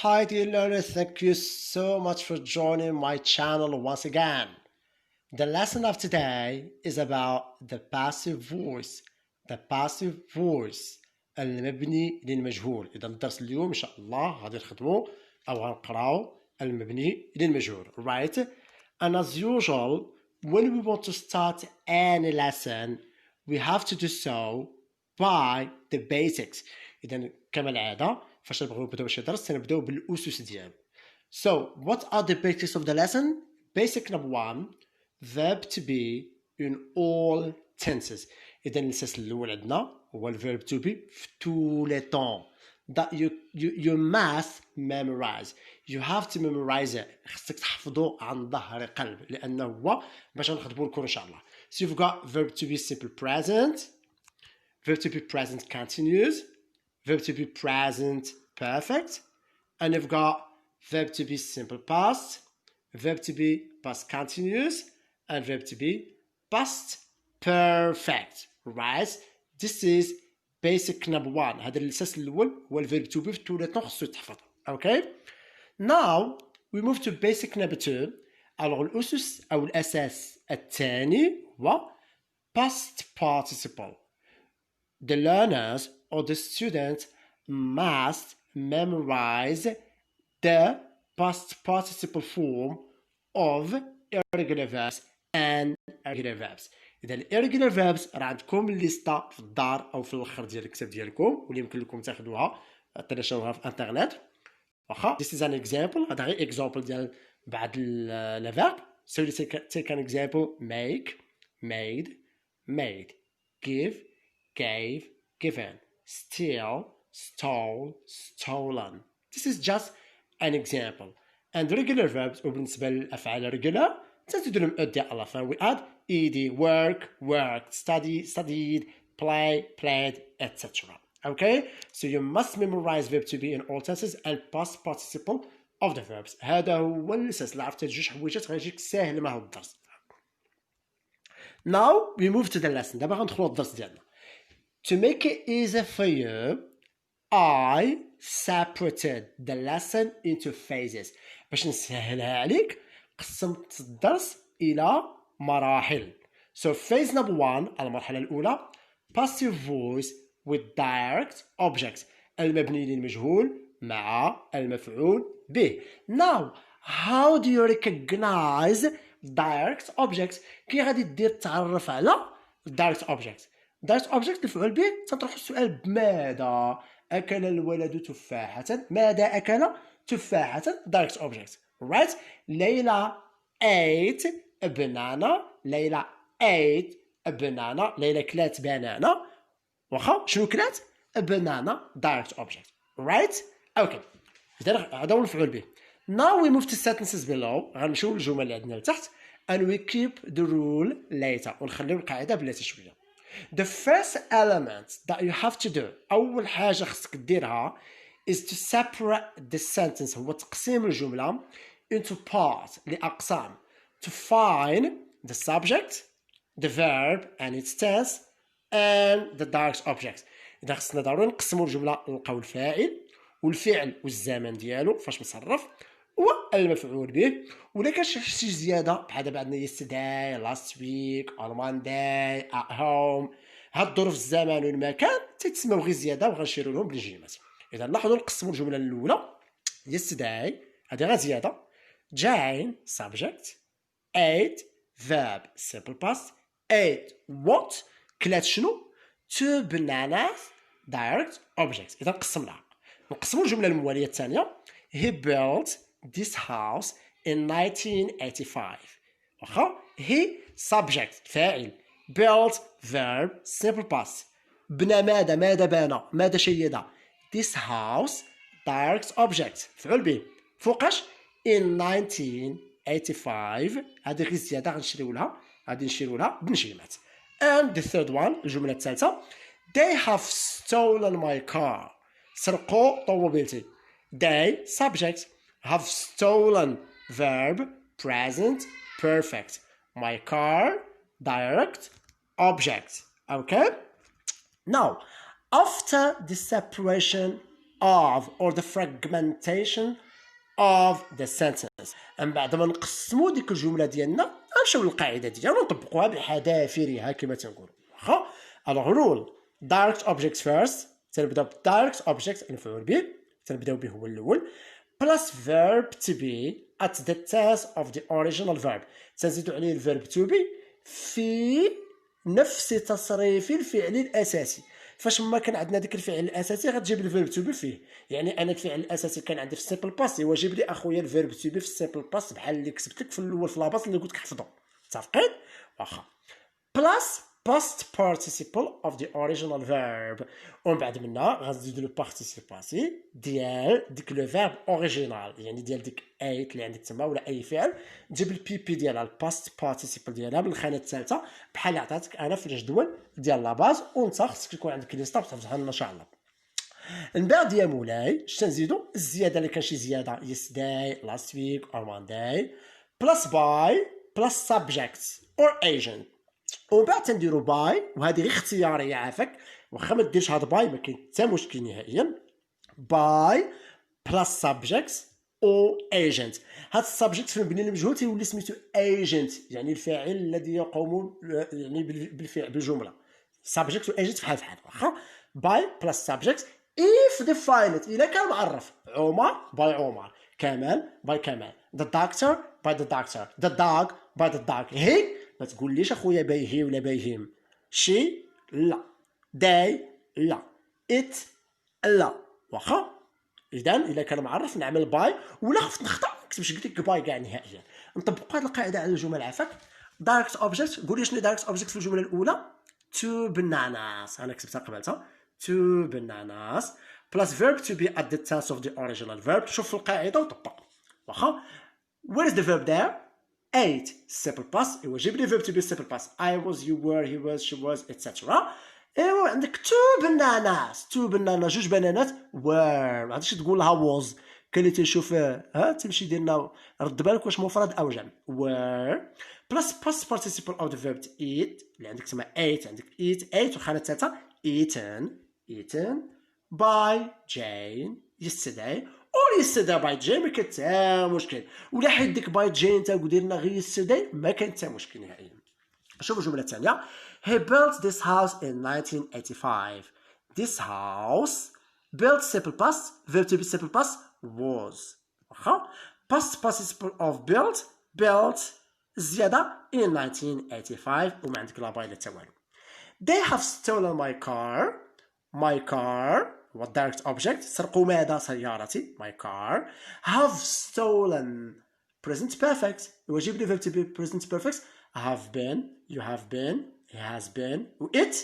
Hi dear learners, thank you so much for joining my channel once again. The lesson of today is about the passive voice. The passive voice المبني للمجهول. إذا الدرس اليوم إن شاء الله غادي نخدمو أو غنقراو المبني للمجهول. Right? And as usual, when we want to start any lesson, we have to do so by the basics. إذا كما العادة فاش نبغيو نبداو شي درس تنبداو بالأسس ديالو. So, what are the basics of the lesson? Basic number one, verb to be in all tenses. إذا الأساس الأول عندنا هو verb to be في tous les temps. That you must memorize. You have to memorize it. خصك تحفظه عن ظهر قلب لأنه هو باش نخدمو لكم إن شاء الله. So you've got verb to be simple present, verb to be present continuous, verb to be present perfect, and you've got verb to be simple past, verb to be past continuous, and verb to be past perfect. Right? This is basic number one. هذا الأساس الأول هو verb to be في tous les temps خصو يتحفظ. Okay? Now we move to basic number two. Alors الأسس أو الأساس الثاني هو past participle. The learners or the students must memorize the past participle form of irregular verbs and irregular verbs. إذا irregular verbs راه عندكم الليسته في الدار أو في الآخر ديال الكتاب ديالكم واللي يمكن لكم تاخذوها تنشروها في الانترنت. واخا this is an example. هذا غير example ديال بعض ال verb. So you take an example: make, made, made, give, gave, given, steal, stole, stolen. This is just an example. And regular verbs وبالنسبة للأفعال regular تزيدوا لهم ed ديال الله. We add ed: work, worked, study, studied, play, played, etc. Okay? So you must memorize verb to be in all tenses and past participle of the verbs. هذا هو الأساس. اللي عرفتي جوج حويجات غيجيك ساهل مع هذا الدرس. Now we move to the lesson. دابا غندخلوا الدرس ديالنا. To make it easy for you, I separated the lesson into phases. باش نسهلها عليك قسمت الدرس إلى مراحل. So phase number one المرحلة الأولى passive voice with direct objects المبني للمجهول مع المفعول به. Now how do you recognize direct objects؟ كي غادي دير تعرف على direct objects. direct object المفعول به تنطرح السؤال بماذا أكل الولد تفاحة؟ ماذا أكل تفاحة؟ direct objects. Right? ليلى ate a banana. ليلى ate a banana. ليلى كلات بنانة. واخا شنو كلات؟ a banana. direct object. Right? Okay. هذا هو المفعول به. Now we move to sentences below. غنمشيو للجمل اللي عندنا لتحت. And we keep the rule later. ونخليو القاعدة بلاتي شوية. The first element that you have to do أول حاجة خصك ديرها is to separate the sentence. هو تقسيم الجملة into parts لأقسام. To find the subject, the verb and its tense and the direct objects. إذا خصنا ضروري نقسموا الجملة نلقاو الفاعل والفعل والزمن ديالو فاش مصرف والمفعول به. ولا كان شي زياده بحال دابا عندنا yesterday, last week, on Monday, at home. هاد الظروف الزمان والمكان تيتسموا غير زياده وغنشيروا لهم بالجيمات. اذا لاحظوا نقسموا الجمله الاولى yesterday هذه غير زياده. Jane subject, ate verb simple past, ate what كلات شنو two bananas direct objects. اذا قسمناها نقسموا الجمله المواليه الثانيه. He built this house in 1985. واخا he subject فاعل built verb simple past بنى ماذا بنى ماذا شيد this house direct object فعل به فوقاش in 1985 هذه غير زياده غنشريو لها بنجيمات. And the third one الجمله الثالثه they have stolen my car سرقوا طوموبيلتي. They subject have stolen verb present perfect my car direct object. Okay? Now after the separation of or the fragmentation of the sentence. من بعد ما نقسموا ديك الجمله ديالنا غنمشيو للقاعده ديالنا ونطبقوها بحذافيرها كما تنقولوا. واخا alors rule direct objects first. تنبداو direct objects المفعول به تنبداو به هو الاول plus verb to be at the tense of the original verb. تنزيدوا عليه الverb to be في نفس تصريف الفعل الاساسي. فاش ما كان عندنا ديك الفعل الاساسي غتجيب الفيرب تو بي فيه. يعني انا الفعل الاساسي كان عندي في السيمبل باست، ايوا جيب لي اخويا الفيرب تو بي في السيمبل باست بحال اللي كتبت لك في الاول في لاباس اللي قلت لك حفظو. متفقين؟ واخا بلاس past participle of the original verb. ومن بعد منها غنزيدو لو بارتيسيباسي ديال ديك لو فيرب اوريجينال، يعني ديال ديك ايت اللي عندك تما ولا اي فعل، تجيب البي بي ديالها الباست بارتيسيبل ديالها من الخانه الثالثه بحال اللي عطاتك انا في الجدول ديال لاباز، وانت خصك يكون عندك ليستا وتحفظها لنا ان شاء الله. من بعد يا مولاي اش تنزيدو الزياده اللي كان شي زياده yesterday last week or Monday plus by plus subjects or agent. ومن بعد تنديرو باي، وهذه غير اختياريه عافاك واخا ما ديرش هاد باي ما كاين حتى مشكل نهائيا. باي بلس سابجكتس او ايجنت. هاد السابجكت في مبني للمجهول تيولي سميتو ايجنت، يعني الفاعل الذي يقوم يعني بالفعل بالجمله. سابجكت وايجنت بحال واخا باي بلس سابجكت if defined الا كان معرف. عمر باي عمر، كمال باي كمال، the doctor by the doctor، the dog by the dog. هي ما تقوليش اخويا باي هي ولا باي هيم. شي لا، داي لا، ات لا. واخا اذا الا كان معرف نعمل باي، ولا خفت نخطا نكتبش قلت لك باي كاع نهائيا. نطبقوا هذه القاعده على الجمل عافاك. دايركت اوبجكت، قول لي شنو دايركت اوبجكت في الجمله الاولى؟ تو بناناس، انا كتبتها قبلتها تو bananas plus verb to be at the tense of the original verb. شوف القاعده وطبق. واخا where is the verb there؟ ate simple past. ايوا جيب لي verb to be simple past. I was, you were, he was, she was, etc. ايوا عندك two bananas، two bananas جوج بنانات were، ما غاديش تقول لها was. كان اللي تيشوف ها تمشي ديالنا رد بالك واش مفرد او جمع. were plus past participle of the verb to eat اللي عندك تما ate، عندك eat ate، والخانه الثالثه eaten by Jane yesterday or yesterday by Jane. ما كاين حتى مشكل، ولا حيت ديك by Jane تا وديرنا غير yesterday ما كاين حتى مشكل نهائيا. شوفوا الجمله الثانيه. He built this house in 1985. This house built simple past verb to be simple past was. واخا past participle of built زياده in 1985 وما عندك لا باي لا حتى والو. They have stolen my car what direct object. سرقوا ماذا؟ سيارتي my car. Have stolen present perfect. وجيب لي verb to be present perfect. have been, you have been, he has been, it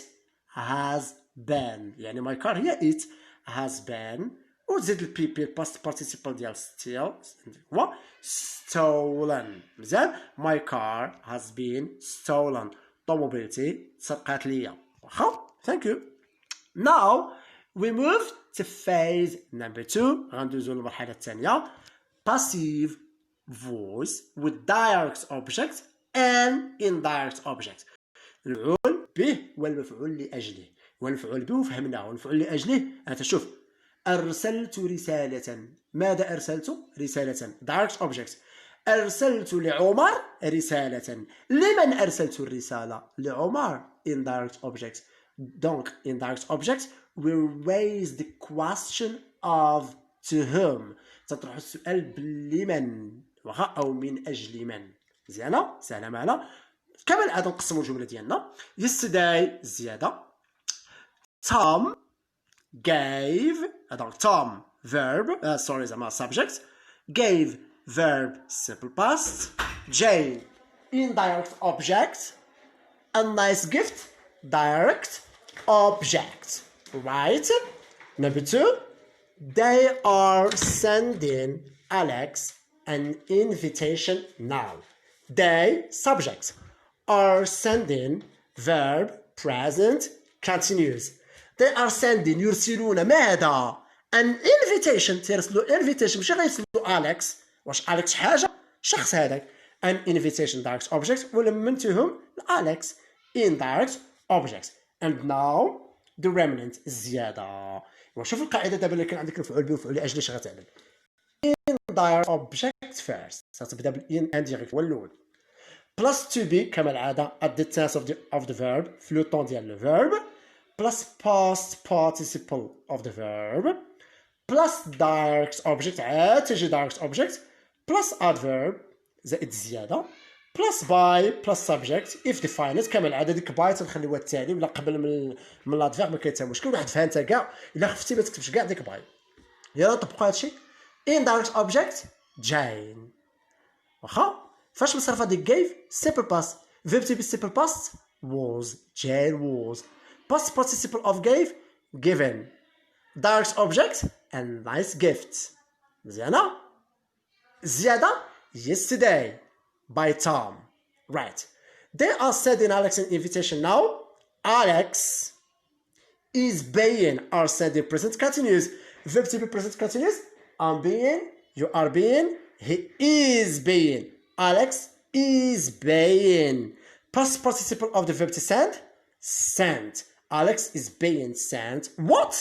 has been. يعني my car هي it has been. وتزيد البي بي past participle ديال still هو stolen. مزيان my car has been stolen. طوموبيلتي تسرقات ليا. واخا thank you. Now we move to phase number 2. غندوزو للمرحلة الثانية passive voice with direct object and indirect object. المفعول به والمفعول لأجله. والمفعول به فهمناه، والمفعول لأجله أنت شوف أرسلت رسالة. ماذا أرسلت؟ رسالة direct object. أرسلت لعمر رسالة. لمن أرسلت الرسالة؟ لعمر indirect object. Donc indirect object will raise the question of to whom. تطرح السؤال بلمن واخا أو من أجل من. مزيانة سهلة معنا. كما العادة نقسموا الجملة ديالنا. yesterday زيادة. Tom gave donc Tom verb sorry زعما subject gave verb simple past. Jane indirect object. A nice gift direct object. Right? Number 2. They are sending Alex an invitation now. They subject are sending verb present continuous. They are sending يرسلون ماذا؟ an invitation. تيرسلوا invitation ماشي غيرسلوا أليكس. واش أليكس حاجة؟ شخص هذاك. an invitation direct object ولمنتهم Alex indirect object. And now the remnant زيادة. وشوف القاعده دابا اللي كان عندك المفعول به ومفعول لاجله اش غتعمل. indirect object first غتبدا بالان indirect هو الاول plus to be كما العاده at the tense of the verb في لو طون ديال le verb plus past participle of the verb plus direct object عاد تجي direct object plus adverb زائد الزياده plus by plus subject if defined كما العاده ديك باي تنخليوها التالي ولا قبل من لادفيرب ما كاين حتى مشكل واحد فها انت كاع الا خفتي ما تكتبش كاع ديك باي يلا نطبقوا هادشي indirect object جاين واخا فاش مصرفه ديك gave simple past verb to be simple past was جاين was past participle of gave given direct object and nice gift مزيانه زياده yesterday by Tom. Right. They are sending Alex an invitation now. Alex is being are sending present continuous. Verb to be present continuous. I'm being, you are being, he is being. Alex is being. Past participle of the verb to send. Sent. Alex is being sent. What?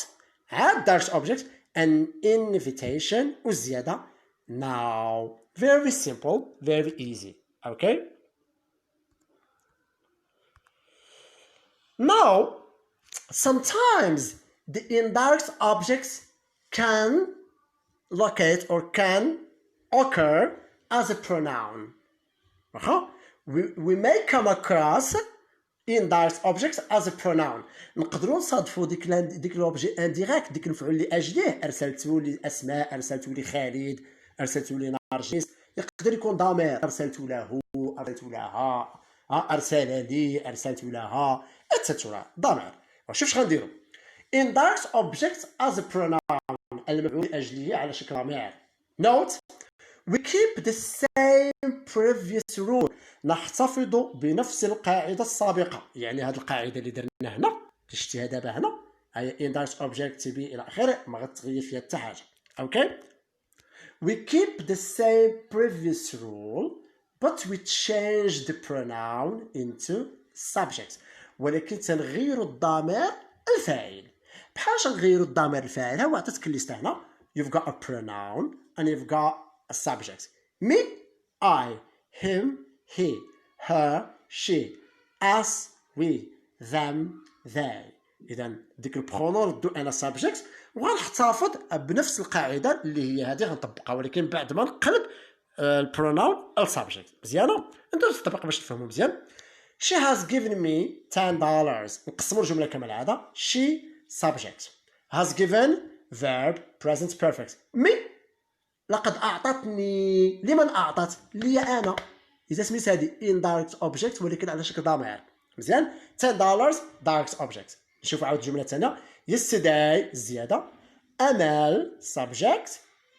Add direct object an invitation وزيادة now. Very simple, very easy. Okay? Now, sometimes the indirect objects can locate or can occur as a pronoun. We may come across indirect objects as a pronoun. نقدروا نصادفوا ديك لوبجي انديريكت ديك المفعول لاجله ارسلتوا لي اسماء ارسلتوا لي خالد ارسلتوا لي نرجس يقدر يكون ضمير ارسلت له ارسلت لها ارسل لي ارسلت لها اتسترا ضمير شوف غنديروا indirect objects as a pronoun المفعول لاجله على شكل ضمير. Note we keep the same previous rule نحتفظ بنفس القاعده السابقه يعني هذه القاعده اللي درنا هنا اللي شفتيها دابا هنا هي indirect object to be الى اخره ما غتغير فيها حتى حاجه. Okay. We keep the same previous rule, but we change the pronoun into subject. ولكن تنغيروا الضمير الفاعل. بحاش نغيروا الضمير الفاعل؟ ها عطيتك الليسته هنا. You've got a pronoun and you've got a subject. Me, I, him, he, her, she, us, we, them, they. إذا ديك البرونون ردو أنا subject وغنحتفظ بنفس القاعده اللي هي هذه غنطبقها ولكن بعد ما نقلب البروناون السبجكت. مزيانه ندير التطبيق باش تفهموا مزيان. She has given me $10. نقسموا الجمله كما العاده. She subject has given verb present perfect. me لقد اعطتني لمن اعطت لي انا اذا سميت هذه indirect object ولكن على شكل ضمير. مزيان $10 direct object. نشوفوا عاود الجمله الثانيه. Yesterday زيادة أمل subject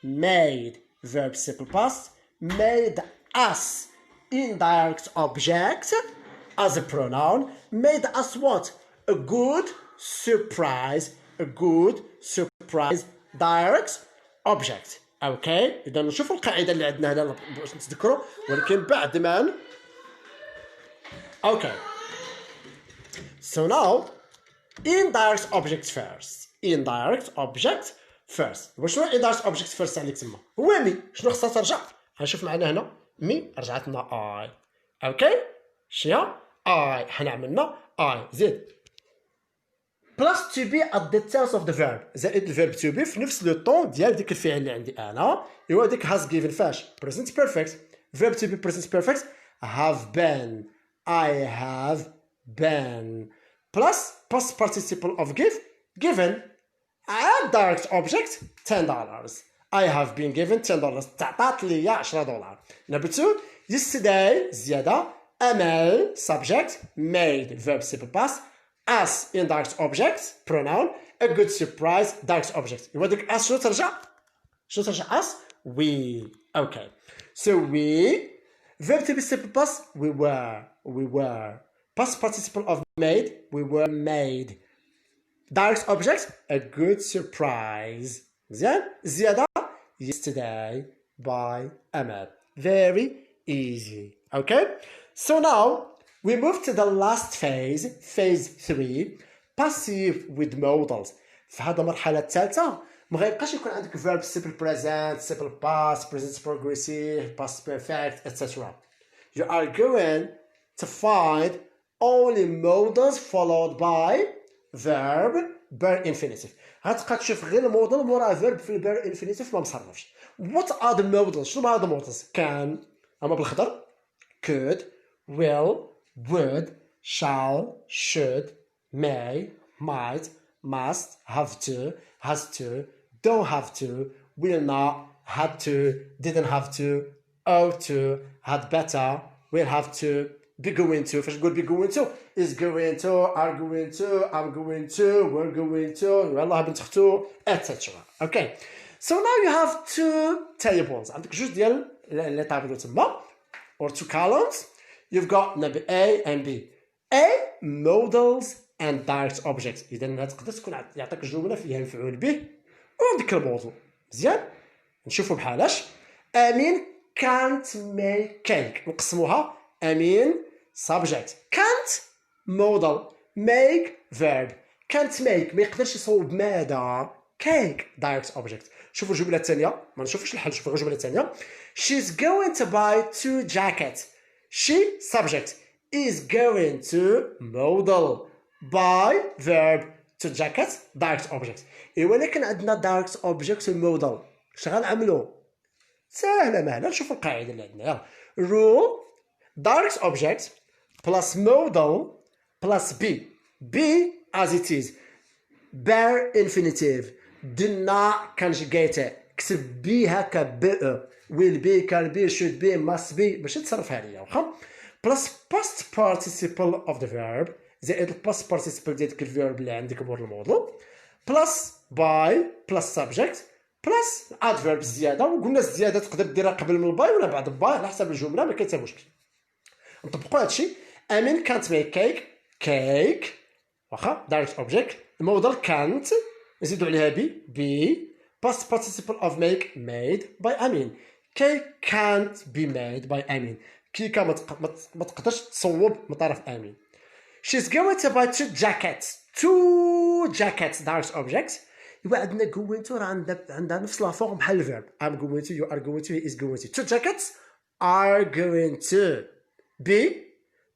made verb simple past made us indirect object as a pronoun made us what? A good surprise direct object. Okay. إذا نشوفوا القاعدة اللي عندنا هنا باش نتذكروا ولكن بعد ما Okay. So now indirect object first. indirect object first. وشنو indirect object first عليك تما؟ هو مي. شنو خصها ترجع؟ غنشوف معنا هنا مي رجعت لنا I. اوكي؟ شنو I حنا عملنا I زيد plus to be at the tense of the verb زائد الفيرب to be في نفس لو طون ديال ديك الفعل اللي عندي انا ايوا ديك has given فاش present perfect verb to be present perfect have been I have been plus past participle of given add direct object $10. I have been given $10. تعطات لي $10. Number 2 yesterday زيادة أمل subject made verb simple past us indirect object pronoun a good surprise direct object. يبقى ديك us شنو ترجع us we. Okay, so we verb to be simple past we were past participle of made we were made direct object a good surprise. مزيان زيادة yesterday by Ahmed. Very easy. Okay, so now we move to the last phase 3 passive with modals. في هذه المرحله الثالثه ما غيبقاش يكون عندك verb simple present, simple past, present progressive, past perfect, etc. You are going to find only modals followed by verb bare infinitive. غتبقى تشوف غير الموديل مورا verb في البير infinitive ما مصرفش. What are the modals؟ شنو هما هاد المودلز؟ can هما بالخضر could, will, would, shall, should, may, might, must, have to, has to, don't have to, will not, had to, didn't have to, ought to, had better, will have to, be going to. فاش نقول be going to is going to, are going to, I'm going to, we're going to, يلاه بنت اختو, etc. Okay. So now you have two tables. عندك جوج ديال لي طابلو تما or two columns. You've got number A and B. A modals and direct objects. إذا تقدر تكون يعطيك جملة فيها مفعول به وعندك الموضوع. مزيان؟ نشوفوا بحالاش. أمين can't make cake. نقسموها أمين subject. Can't modal. Make verb. Can't make ما يقدرش يصوب ماذا؟ cake direct object. شوفوا الجملة الثانية. ما نشوفش الحل. شوفوا الجملة الثانية. She's going to buy 2 jackets. She subject is going to modal by verb to jackets direct object. ولكن عندنا direct object modal. اش غنعملوا؟ سهلة مهلة. نشوفوا القاعدة اللي عندنا. يلا. Rule direct object plus modal plus be. Be as it is. Bare infinitive. Do not conjugate it. كتب be هكا ب will be, can be, should be, must be باش تصرفها ليا واخا. plus past participle of the verb زائد الباست participle ديال الفيرب اللي عندك مور الموضوع plus by plus subject plus adverb زياده. وقلنا الزياده تقدر ديرها قبل من الباي ولا بعد الباي على حسب الجمله ما كاين حتى مشكل. نطبقوا هادشي. امين can't make cake cake واخا direct object. الموديل can't نزيدوا عليها be past participle of make made by Amin. Cake can't be made by Amin. كيكا ما تقدرش تصوب من طرف Amin. She's going to buy 2 jackets. 2 jackets direct objects. يبقى عندنا going to عندها نفس لا فورم بحال الفيرب. I'm going to, you are going to, he is going to. 2 jackets are going to be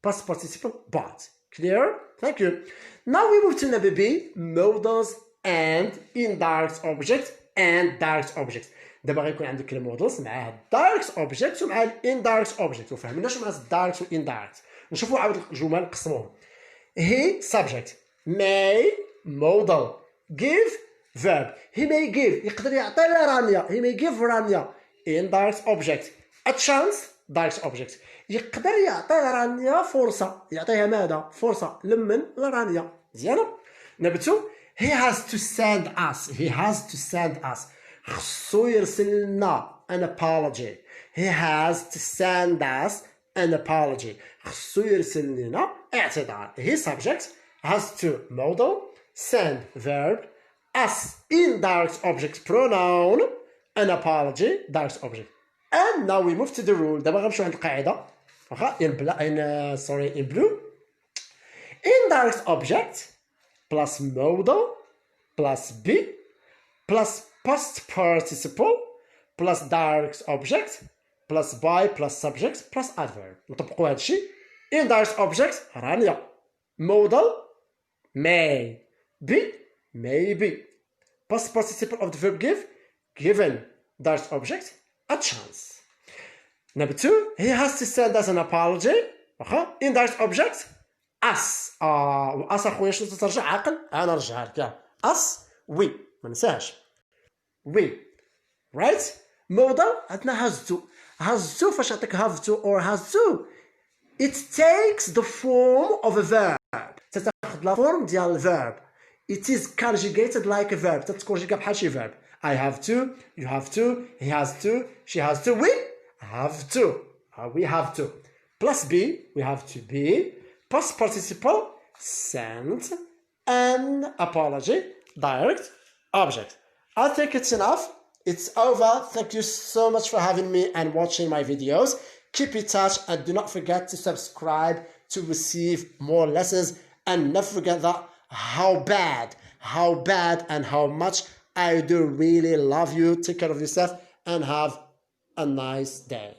past participle but. Clear? Thank you. Now we move to number B. Modals and indirect objects and direct objects. دابا غيكون عندك المودلز مع الدايركت اوبجيكت ومع الاندايركت اوبجيكت. وفهمنا شنو معنى الدايركت والاندايركت. نشوفوا عاود الجمل نقسموهم. he subject may modal give verb. he may give يقدر يعطي رانيا. he may give رانيا indirect object. a chance direct object. يقدر يعطي رانيا فرصه. يعطيها ماذا؟ فرصه. لمن لرانيا. مزيانه. number 2 he has to send us. he has to send us. خصو يرسل لنا an apology. he has to send us an apology. خصو يرسل لنا اعتذار. he subject has to modal send verb us indirect object pronoun an apology direct object. and now we move to the rule. دابا غنمشيو عند القاعده واخا in blue. indirect object plus modal plus be plus past participle plus direct object plus by plus subject plus adverb. نطبقوا هذا الشيء. indirect object رانيا. modal may be maybe. past participle of the verb give given. direct object a chance. number 2 he has to send us an apology. indirect object us. us اخويا شنو تترجع عاقل؟ انا نرجعها لك. us we ما ننساهاش. we right. modal عندنا has to. has to فاش يعطيك have to or has to it takes the form of a verb. تتاخذ لا فورم ديال الverb. it is conjugated like a verb. تتكونجيكا بحال شي verb. I have to, you have to, he has to, she has to, we have to. we have to plus be we have to be past participle send an apology direct object. I think it's enough. It's over. Thank you so much for having me and watching my videos. Keep in touch and do not forget to subscribe to receive more lessons. And never forget that how bad, how bad and how much I do really love you. Take care of yourself and have a nice day.